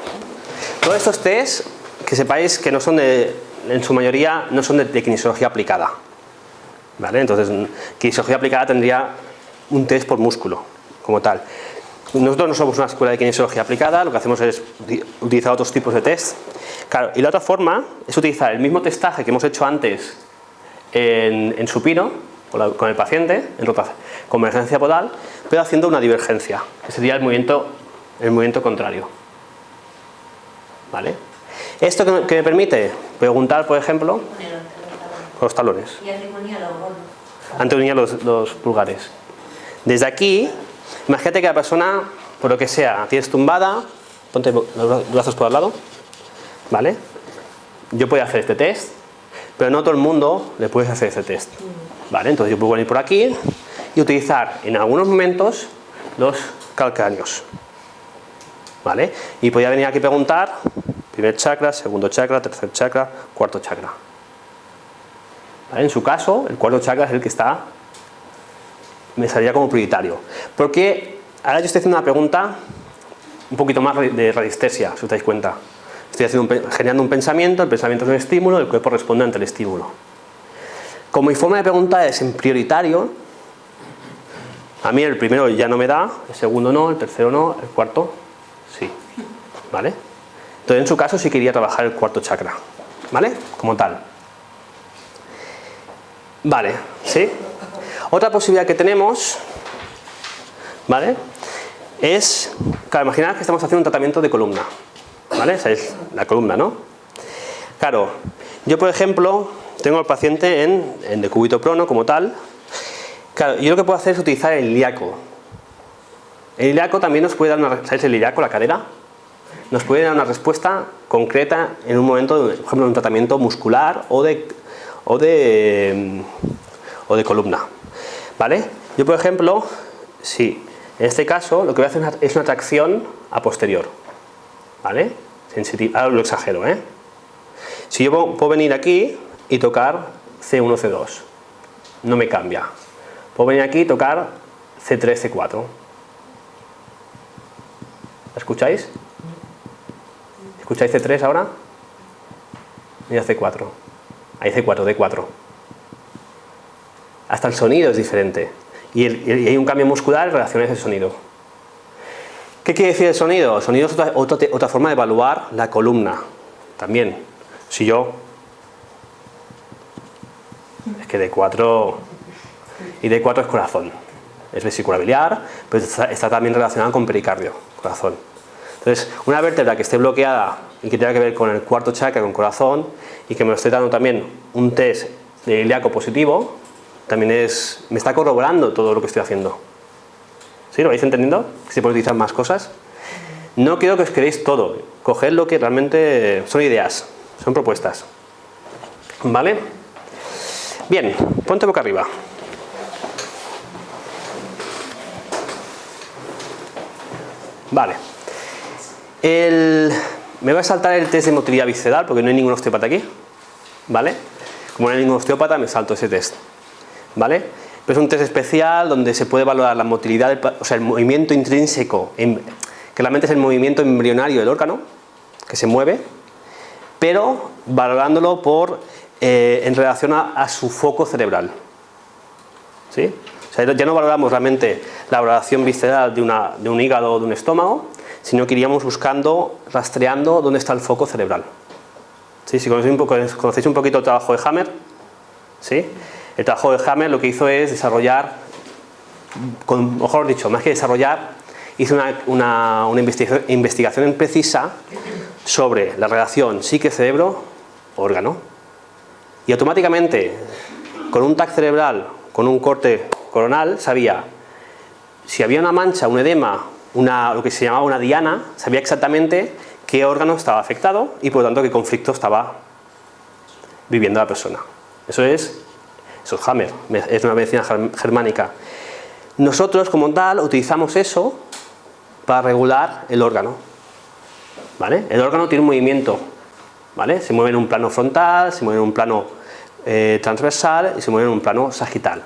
Todos estos tests, que sepáis que no son en su mayoría, no son de kinesiología aplicada. ¿Vale? Entonces, kinesiología aplicada tendría un test por músculo, como tal. Nosotros no somos una escuela de kinesiología aplicada, lo que hacemos es utilizar otros tipos de test. Claro, y la otra forma es utilizar el mismo testaje que hemos hecho antes en supino, con el paciente, en rotación, con divergencia podal, pero haciendo una divergencia, que sería el movimiento contrario. ¿Vale? ¿Esto qué me permite? Preguntar, por ejemplo, con los talones. Y anteponía los bonos. Anteponía los pulgares. Desde aquí, imagínate que la persona, por lo que sea, tienes tumbada, ponte los brazos por al lado, ¿vale? Yo puedo hacer este test, pero no todo el mundo le puede hacer este test. ¿Vale? Entonces yo puedo venir por aquí y utilizar en algunos momentos los calcáneos. ¿Vale? Y podría venir aquí a preguntar primer chakra, segundo chakra, tercer chakra, cuarto chakra. ¿Vale? En su caso, el cuarto chakra es el que me saldría como prioritario. Porque ahora yo estoy haciendo una pregunta un poquito más de radiestesia, si os dais cuenta. Estoy generando un pensamiento, el pensamiento es un estímulo, el cuerpo responde ante el estímulo. Como mi forma de preguntar es en prioritario, a mí el primero ya no me da, el segundo no, el tercero no, el cuarto sí. ¿Vale? Entonces en su caso sí quería trabajar el cuarto chakra. ¿Vale? Como tal. Vale, ¿sí? Otra posibilidad que tenemos, ¿vale? Es, claro, imaginad que estamos haciendo un tratamiento de columna. ¿Vale? Esa es la columna, ¿no? Claro, yo por ejemplo tengo al paciente en decúbito prono como tal. Claro, yo lo que puedo hacer es utilizar el ilíaco. El ilíaco también nos puede dar una... ¿Sabéis el ilíaco, la cadera? Nos puede dar una respuesta concreta en un momento, por ejemplo, en un tratamiento muscular o de columna. ¿Vale? Yo, por ejemplo, sí, en este caso lo que voy a hacer es una tracción a posterior. ¿Vale? Ahora lo exagero, ¿eh? Si yo puedo venir aquí y tocar C1, C2, no me cambia. Puedo venir aquí y tocar C3, C4. ¿La escucháis? ¿Escucháis C3 ahora? Mira C4. Ahí C4, D4. Hasta el sonido es diferente. Y hay un cambio muscular en relación a ese sonido. ¿Qué quiere decir el sonido? El sonido es otra forma de evaluar la columna. También. Si yo... Es que D4... Y D4 es corazón. es vesícula biliar, pero está también relacionada con pericardio, corazón. Entonces, una vértebra que esté bloqueada y que tenga que ver con el cuarto chakra, con corazón, y que me lo esté dando también un test de ilíaco positivo, también me está corroborando todo lo que estoy haciendo. ¿Sí? ¿Lo vais entendiendo? Que se pueden utilizar más cosas. No quiero que os quedéis todo. Coged lo que realmente son ideas, son propuestas. ¿Vale? Bien, ponte boca arriba. Vale. Me voy a saltar el test de motilidad visceral porque no hay ningún osteópata aquí. ¿Vale? Como no hay ningún osteópata, me salto ese test. ¿Vale? Pero es un test especial donde se puede valorar la motilidad, o sea, el movimiento intrínseco, que realmente es el movimiento embrionario del órgano, que se mueve, pero valorándolo en relación a su foco cerebral. ¿Sí? O sea, ya no valoramos realmente la valoración visceral de un hígado o de un estómago, sino que iríamos buscando, rastreando dónde está el foco cerebral. ¿Sí? Si conocéis un poquito el trabajo de Hammer, ¿sí? El trabajo de Hammer lo que hizo es desarrollar, mejor dicho, más que desarrollar, hizo una investigación precisa sobre la relación psique-cerebro-órgano. Y automáticamente, con un TAC cerebral, con un corte coronal, sabía si había una mancha, un edema, lo que se llamaba una diana, sabía exactamente qué órgano estaba afectado y por lo tanto qué conflicto estaba viviendo la persona. Eso es Hammer, es una medicina germánica. Nosotros como tal utilizamos eso para regular el órgano. ¿Vale? El órgano tiene un movimiento, ¿vale? Se mueve en un plano frontal, se mueve en un plano transversal y se mueve en un plano sagital.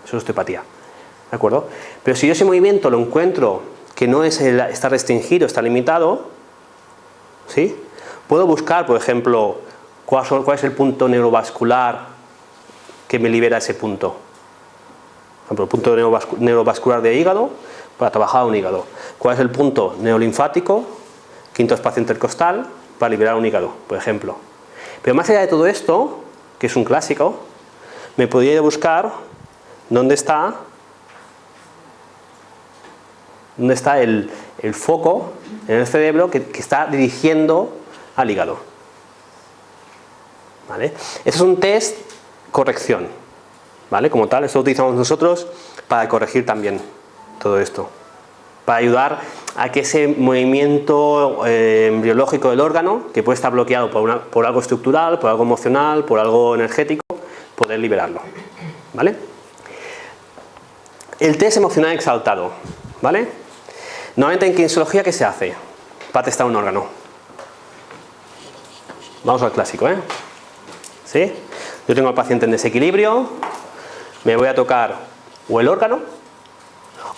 Eso es osteopatía. ¿De acuerdo? Pero si yo ese movimiento lo encuentro que no está restringido, está limitado, ¿sí? Puedo buscar, por ejemplo, cuál es el punto neurovascular que me libera ese punto. Por ejemplo, el punto neurovascular de hígado para trabajar un hígado. ¿Cuál es el punto neolinfático, quinto espacio intercostal, para liberar un hígado, por ejemplo? Pero más allá de todo esto, que es un clásico, me podría ir a buscar dónde está el foco en el cerebro que está dirigiendo al hígado. ¿Vale? Eso es un test corrección. ¿Vale? Como tal, esto lo utilizamos nosotros para corregir también todo esto. Para ayudar a que ese movimiento embriológico del órgano, que puede estar bloqueado por algo estructural, por algo emocional, por algo energético, poder liberarlo. ¿Vale? El test emocional exaltado. ¿Vale? Normalmente en kinesiología, ¿qué se hace? Para testar un órgano. Vamos al clásico, ¿eh? ¿Sí? Yo tengo al paciente en desequilibrio, me voy a tocar o el órgano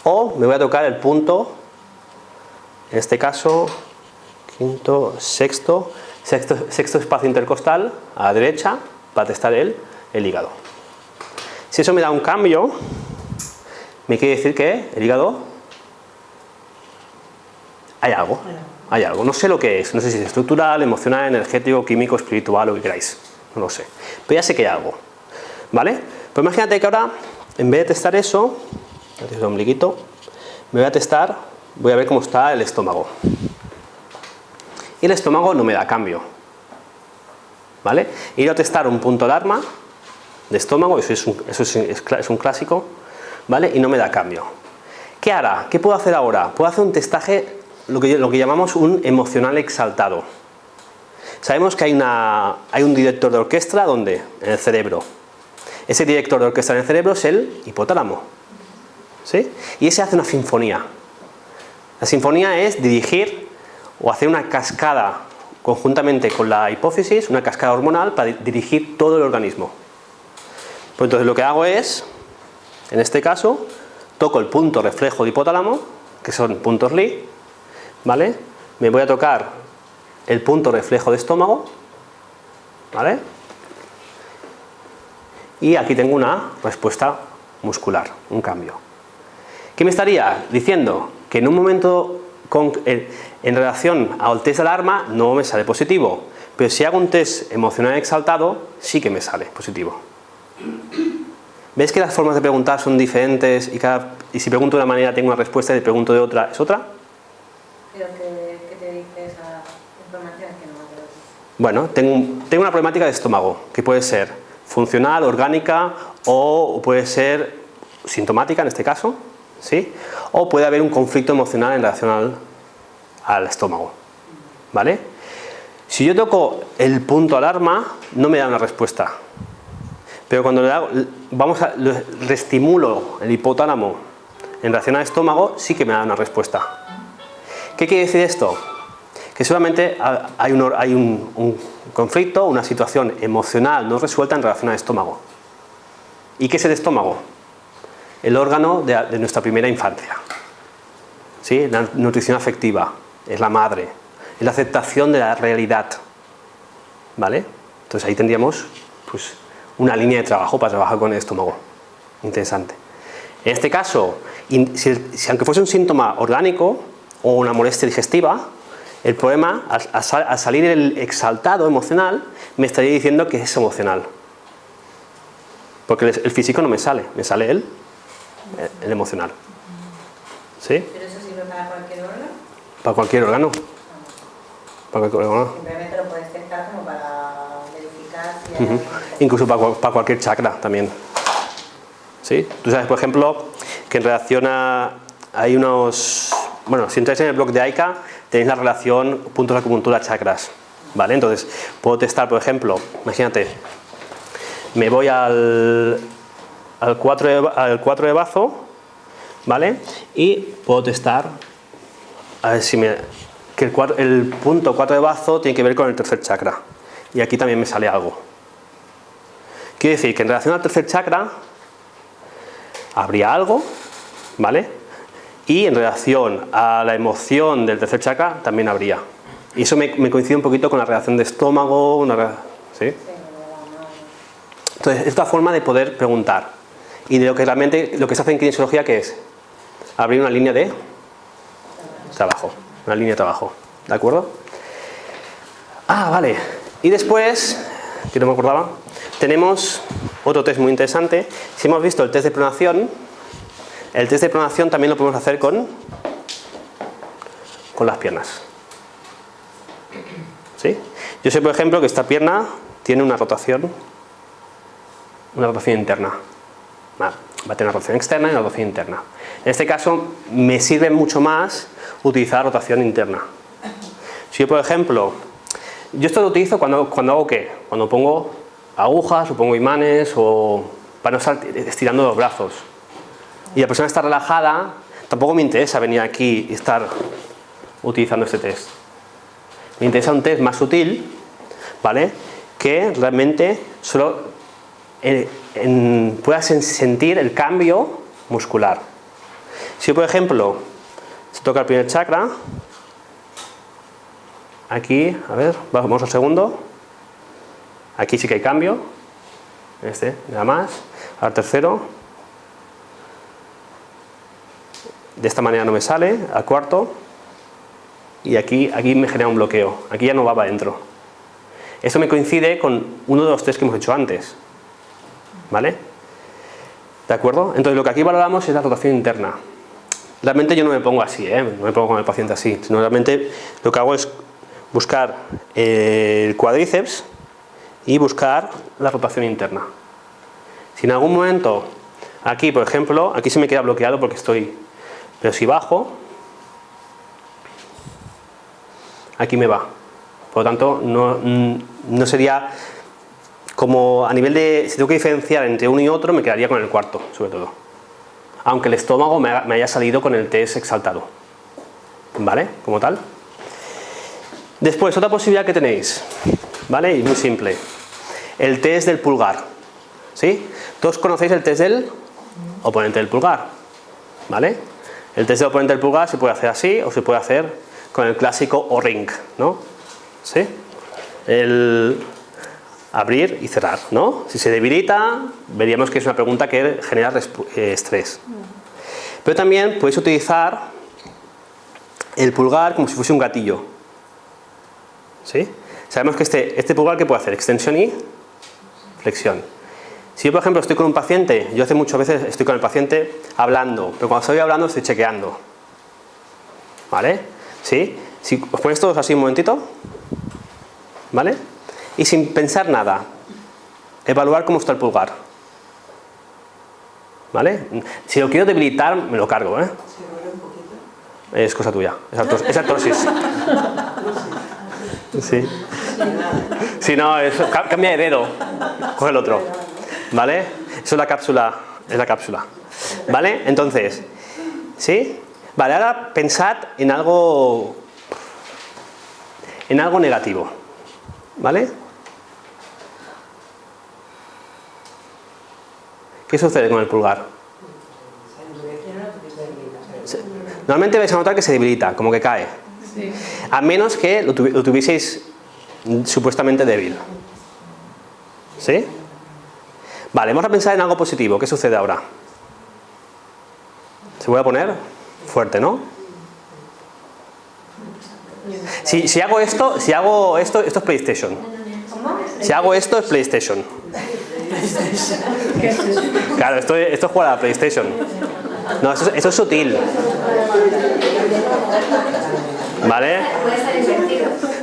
o me voy a tocar el punto, en este caso, sexto espacio intercostal a la derecha para testar el hígado. Si eso me da un cambio, me quiere decir que el hígado hay algo, no sé lo que es, no sé si es estructural, emocional, energético, químico, espiritual, lo que queráis, no lo sé, pero ya sé que hay algo, ¿vale? Pues imagínate que ahora, en vez de testar eso, el ombliguito, me voy a testar, voy a ver cómo está el estómago. Y el estómago no me da cambio, ¿vale? Ir a testar un punto alarma de estómago, eso es un clásico, ¿vale? Y no me da cambio. ¿Qué hará? ¿Qué puedo hacer ahora? Puedo hacer un testaje, lo que llamamos un emocional exaltado. Sabemos que hay un director de orquesta, ¿dónde? En el cerebro. Ese director de orquesta en el cerebro es el hipotálamo, ¿sí? Y ese hace una sinfonía. La sinfonía es dirigir o hacer una cascada conjuntamente con la hipófisis, una cascada hormonal para dirigir todo el organismo. Pues entonces lo que hago es, en este caso, toco el punto reflejo de hipotálamo, que son puntos Lee, ¿vale? Me voy a tocar el punto reflejo de estómago, ¿vale? Y aquí tengo una respuesta muscular, un cambio. ¿Qué me estaría diciendo? Que en un momento en relación al test de alarma no me sale positivo, pero si hago un test emocional exaltado sí que me sale positivo. ¿Ves que las formas de preguntar son diferentes y si pregunto de una manera tengo una respuesta y si pregunto de otra es otra? Pero ¿qué te dice esa información que no me acuerdo? Bueno, tengo una problemática de estómago, que puede ser funcional, orgánica o puede ser sintomática en este caso, ¿sí? O puede haber un conflicto emocional en relación al estómago, ¿vale? Si yo toco el punto alarma, no me da una respuesta. Pero cuando le reestimulo el hipotálamo en relación al estómago, sí que me da una respuesta. ¿Qué quiere decir esto? Que solamente hay un conflicto, una situación emocional no resuelta en relación al estómago. ¿Y qué es el estómago? El órgano de nuestra primera infancia. ¿Sí? La nutrición afectiva, es la madre, es la aceptación de la realidad. ¿Vale? Entonces ahí tendríamos pues, una línea de trabajo para trabajar con el estómago. Interesante. En este caso, si aunque fuese un síntoma orgánico o una molestia digestiva, el problema, al salir el exaltado emocional, me estaría diciendo que es emocional. Porque el físico no me sale el emocional. ¿Sí? ¿Pero eso sirve para cualquier órgano? Para cualquier órgano. Para cualquier órgano. Simplemente lo puedes testar como para verificar si hay... Incluso para cualquier chakra también. ¿Sí? Tú sabes, por ejemplo, que en relación hay unos... Bueno, si entráis en el blog de Aika, tenéis la relación puntos de acupuntura chakras. ¿Vale? Entonces, puedo testar, por ejemplo, imagínate, me voy al 4 de bazo, ¿vale? Y puedo testar, a ver si que el punto 4 de bazo tiene que ver con el tercer chakra. Y aquí también me sale algo. Quiere decir que en relación al tercer chakra habría algo, ¿vale? Y en relación a la emoción del tercer chakra también habría. Y eso me coincide un poquito con la relación de estómago, ¿sí? Entonces, es otra forma de poder preguntar. Y de lo que realmente, lo que se hace en kinesiología, ¿qué es? Abrir una línea de trabajo. Una línea de trabajo. ¿De acuerdo? Ah, vale. Y después, que no me acordaba, tenemos otro test muy interesante. Si hemos visto el test de pronación, el test de pronación también lo podemos hacer con las piernas. ¿Sí? Yo sé, por ejemplo, que esta pierna tiene una rotación interna. Va a tener una rotación externa y una rotación interna. En este caso, me sirve mucho más utilizar rotación interna. Si yo, por ejemplo, yo esto lo utilizo cuando hago ¿qué? Cuando pongo agujas o pongo imanes o para no estar estirando los brazos. Y la persona está relajada, tampoco me interesa venir aquí y estar utilizando este test. Me interesa un test más sutil, ¿vale? Que realmente solo puedas sentir el cambio muscular. Si yo, por ejemplo, se toca el primer chakra, aquí, a ver, vamos al segundo, aquí sí que hay cambio, nada más, al tercero, de esta manera no me sale, al cuarto, y aquí me genera un bloqueo, aquí ya no va para adentro. Esto me coincide con uno de los test que hemos hecho antes, ¿vale? ¿De acuerdo? Entonces lo que aquí valoramos es la rotación interna. Realmente yo no me pongo así, no me pongo con el paciente así, sino realmente lo que hago es buscar el cuádriceps y buscar la rotación interna. Si en algún momento, aquí por ejemplo, aquí se me queda bloqueado porque estoy, pero si bajo, aquí me va. Por lo tanto, no sería como a nivel de, si tengo que diferenciar entre uno y otro, me quedaría con el cuarto, sobre todo. Aunque el estómago me haya salido con el test exaltado. ¿Vale? Como tal. Después, otra posibilidad que tenéis, ¿vale? Y muy simple. El test del pulgar. ¿Sí? Todos conocéis el test del oponente del pulgar. ¿Vale? El test del oponente del pulgar se puede hacer así o se puede hacer con el clásico O-ring, ¿no? ¿Sí? El abrir y cerrar, ¿no? Si se debilita, veríamos que es una pregunta que genera estrés. Pero también podéis utilizar el pulgar como si fuese un gatillo. ¿Sí? Sabemos que este pulgar, ¿qué puede hacer? Extensión y flexión. Si yo, por ejemplo, estoy con un paciente, yo hace muchas veces estoy con el paciente hablando, pero cuando estoy hablando estoy chequeando. ¿Vale? ¿Sí? Si os ponéis todos así un momentito, ¿vale? Y sin pensar nada, evaluar cómo está el pulgar. ¿Vale? Si lo quiero debilitar, me lo cargo, ¿eh? Es cosa tuya, es artrosis. Sí. Si no, cambia de dedo, coge el otro. ¿Vale? Eso es la cápsula. ¿Vale? Entonces, ¿sí? Vale, ahora pensad en algo negativo. ¿Vale? ¿Qué sucede con el pulgar? Normalmente vais a notar que se debilita, como que cae. A menos que lo tuvieseis supuestamente débil. ¿Sí? Vale, vamos a pensar en algo positivo. ¿Qué sucede ahora? Se voy a poner fuerte, ¿no? Si hago esto, esto es PlayStation. Si hago esto es PlayStation. Claro, esto es jugar a la PlayStation. No, esto es sutil. ¿Vale?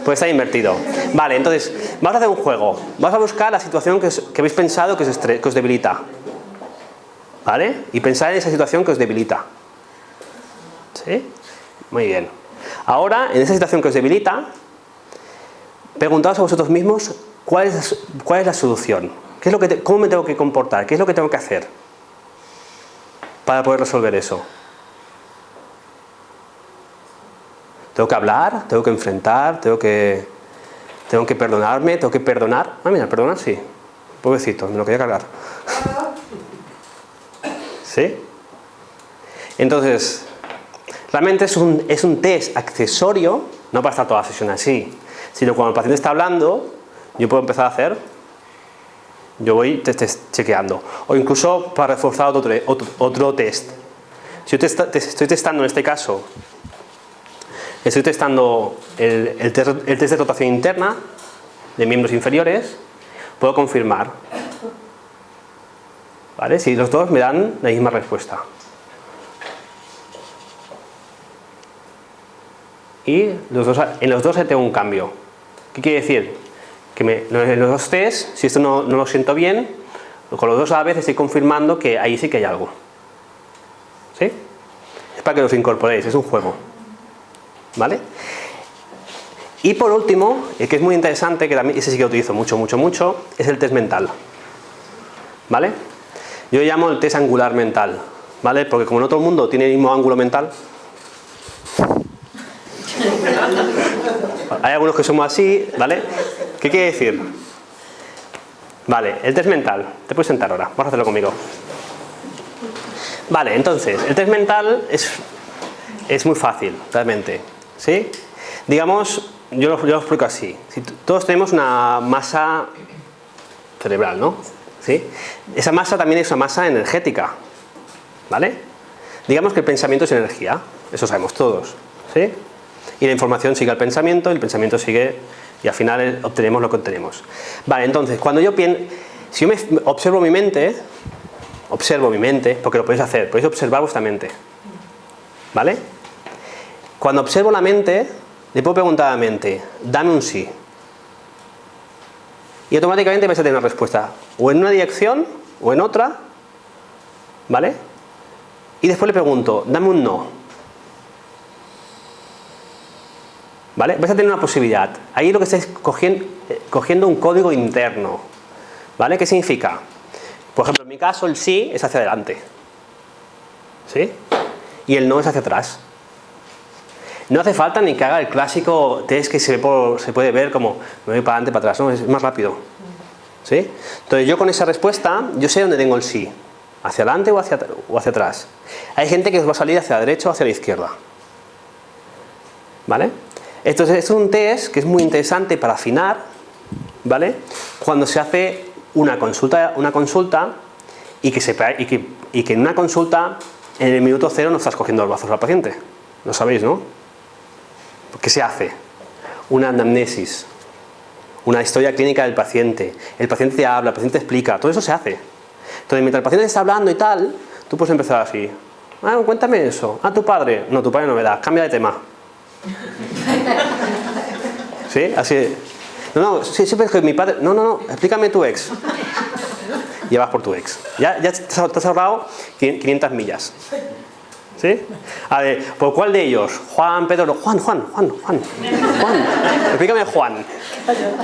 Puede estar invertido. Vale, entonces, vamos a hacer un juego. Vamos a buscar la situación que habéis pensado que os debilita. ¿Vale? Y pensar en esa situación que os debilita. ¿Sí? Muy bien. Ahora, en esa situación que os debilita, preguntaos a vosotros mismos cuál es la solución. ¿Cómo me tengo que comportar? ¿Qué es lo que tengo que hacer para poder resolver eso? ¿Tengo que hablar? ¿Tengo que enfrentar? ¿Tengo que perdonarme? ¿Tengo que perdonar? Ah, mira, perdonar sí. Pobrecito, me lo quería cargar. ¿Sí? Entonces, realmente es un test accesorio, no para estar toda la sesión así, sino cuando el paciente está hablando, yo puedo empezar a hacer, yo voy chequeando. O incluso para reforzar otro test. Si yo estoy testando en este caso, estoy testando el test de rotación interna de miembros inferiores, puedo confirmar. ¿Vale? Si los dos me dan la misma respuesta. Y en los dos tengo un cambio. ¿Qué quiere decir? Que en los dos test, si esto no lo siento bien, con los dos a la vez estoy confirmando que ahí sí que hay algo. ¿Sí? Es para que los incorporéis, es un juego. ¿Vale? Y por último, el que es muy interesante, que también ese sí que lo utilizo mucho, es el test mental. ¿Vale? Yo llamo el test angular mental. ¿Vale? Porque como no todo el mundo tiene el mismo ángulo mental, hay algunos que somos así, ¿vale? ¿Qué quiere decir? Vale, el test mental. Te puedes sentar ahora, vamos a hacerlo conmigo. Vale, entonces, el test mental es muy fácil, realmente. ¿Sí? Digamos, yo lo explico así. Todos tenemos una masa cerebral, ¿no? ¿Sí? Esa masa también es una masa energética. ¿Vale? Digamos que el pensamiento es energía. Eso sabemos todos. ¿Sí? Y la información sigue al pensamiento, y el pensamiento sigue, y al final obtenemos lo que obtenemos. Vale, entonces, si yo observo mi mente, porque lo podéis hacer, podéis observar vuestra mente. ¿Vale? Cuando observo la mente, le puedo preguntar a la mente, dame un sí. Y automáticamente vais a tener una respuesta, o en una dirección, o en otra. ¿Vale? Y después le pregunto, dame un no. ¿Vale? Vais a tener una posibilidad. Ahí lo que estáis cogiendo un código interno. ¿Vale? ¿Qué significa? Por ejemplo, en mi caso el sí es hacia adelante. ¿Sí? Y el no es hacia atrás. No hace falta ni que haga el clásico test que se puede ver como me voy para adelante, para atrás, ¿no? Es más rápido. ¿Sí? Entonces yo con esa respuesta, yo sé dónde tengo el sí. Hacia adelante o hacia atrás. Hay gente que os va a salir hacia la derecha o hacia la izquierda. ¿Vale? Entonces es un test que es muy interesante para afinar, ¿vale? Cuando se hace una consulta y que en una consulta en el minuto cero no estás cogiendo los brazos al paciente. Lo sabéis, ¿no? ¿Qué se hace? Una anamnesis, una historia clínica del paciente. El paciente te habla, el paciente explica, todo eso se hace. Entonces, mientras el paciente está hablando y tal, tú puedes empezar así. Ah, cuéntame eso. Ah, tu padre. No, tu padre no me da. Cambia de tema. ¿Sí? Así. No, sí, siempre es que mi padre... No, explícame tu ex. Y vas por tu ex. Ya te has ahorrado 500 millas. ¿Sí? A ver, ¿por cuál de ellos? Juan, Pedro... Juan. Explícame Juan.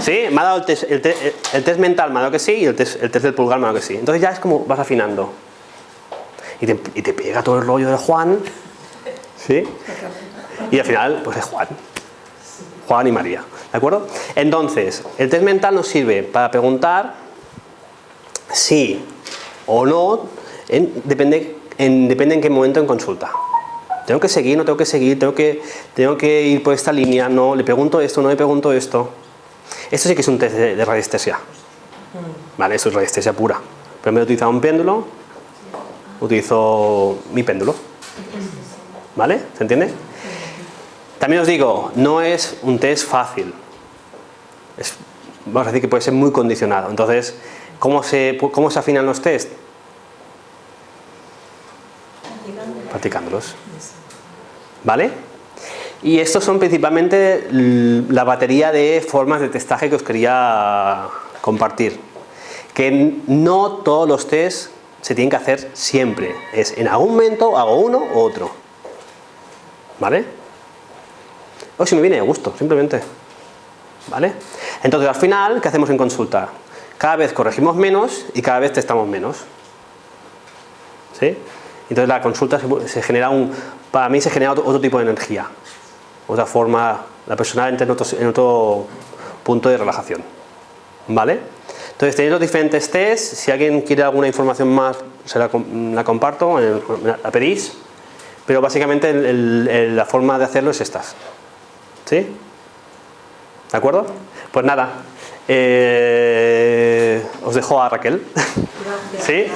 ¿Sí? Me ha dado el test mental, me ha dado que sí, y el test del pulgar me ha dado que sí. Entonces ya es como vas afinando. Y te pega todo el rollo de Juan. ¿Sí? Y al final, pues es Juan. Juan y María. ¿De acuerdo? Entonces, el test mental nos sirve para preguntar sí o no, depende en qué momento en consulta. ¿Tengo que seguir? ¿No tengo que seguir? ¿Tengo que ir por esta línea? ¿No? ¿Le pregunto esto? ¿No le pregunto esto? Esto sí que es un test de radiestesia. Vale, eso es radiestesia pura. Primero he utilizado un péndulo, utilizo mi péndulo. ¿Vale? ¿Se entiende? También os digo, no es un test fácil. Vamos a decir que puede ser muy condicionado. Entonces, ¿cómo se afinan los test? Practicándolos. ¿Vale? Y estos son principalmente la batería de formas de testaje que os quería compartir. Que no todos los tests se tienen que hacer siempre. Es en algún momento hago uno u otro. ¿Vale? O si me viene de gusto, simplemente. ¿Vale? Entonces, al final, ¿qué hacemos en consulta? Cada vez corregimos menos y cada vez testamos menos. ¿Sí? Entonces, la consulta se genera para mí se genera otro tipo de energía. Otra forma, la persona entra en otro punto de relajación. ¿Vale? Entonces, tenéis los diferentes tests. Si alguien quiere alguna información más, la comparto, la pedís. Pero básicamente la forma de hacerlo es estas. ¿Sí? ¿De acuerdo? Pues nada, os dejo a Raquel. ¿Sí?